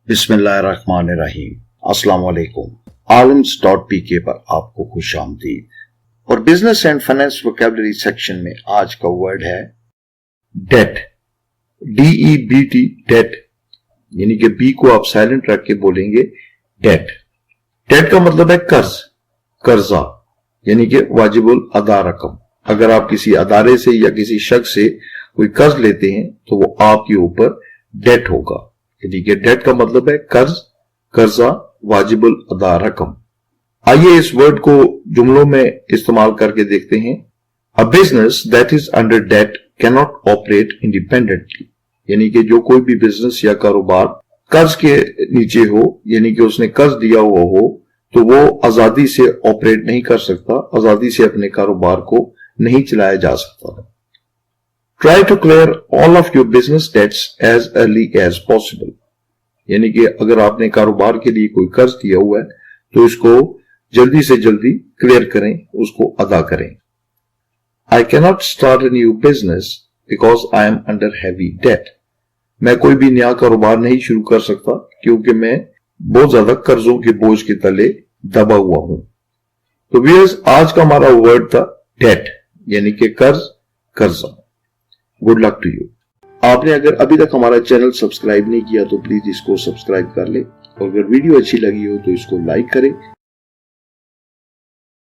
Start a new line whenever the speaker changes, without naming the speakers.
बिस्मिल्लाहिर्रहमानिर्रहीम। अस्सलाम वालेकुम। आलम्स.pk पर आपको खुश आमदीद। और business and finance vocabulary section में आज का वर्ड है डेट। DEBT, डेट, यानी कि बी को आप साइलेंट रख के बोलेंगे डेट। डेट का मतलब है कर्ज, कर्जा, यानी कि वाजिबुल अदा रकम। अगर आप किसी अदारे से या किसी शख्स से कोई कर्ज लेते हैं तो वो आपके ऊपर डेट होगा। यानी कि डेट का मतलब है कर्ज, कर्जा, वाजिबुल अदा रकम। आइए इस वर्ड को जुमलों में इस्तेमाल करके देखते हैं। A business that is under date can not operate independently, यानी कि जो कोई भी बिजनेस या कारोबार कर्ज के नीचे हो, यानी कि उसने कर्ज दिया हुआ हो, तो वो आजादी से ऑपरेट नहीं कर सकता, आजादी से अपने कारोबार को नहीं चलाया जा सकता। Try to clear all of your business debts as early as possible, यानी कि अगर आपने कारोबार के लिए कोई कर्ज दिया हुआ है तो इसको जल्दी से जल्दी क्लियर करें, उसको अदा करें। I cannot start a new business because I am under heavy debt, मैं कोई भी नया कारोबार नहीं शुरू कर सकता क्योंकि मैं बहुत ज्यादा कर्जों के बोझ के तले दबा हुआ हूं। तो व्यूअर्स, आज का हमारा वर्ड था डेट, यानी कि कर्ज, कर्जा। Good luck to you. आपने अगर अभी तक हमारा चैनल सब्सक्राइब नहीं किया तो प्लीज इसको सब्सक्राइब कर ले, और अगर वीडियो अच्छी लगी हो तो इसको लाइक करें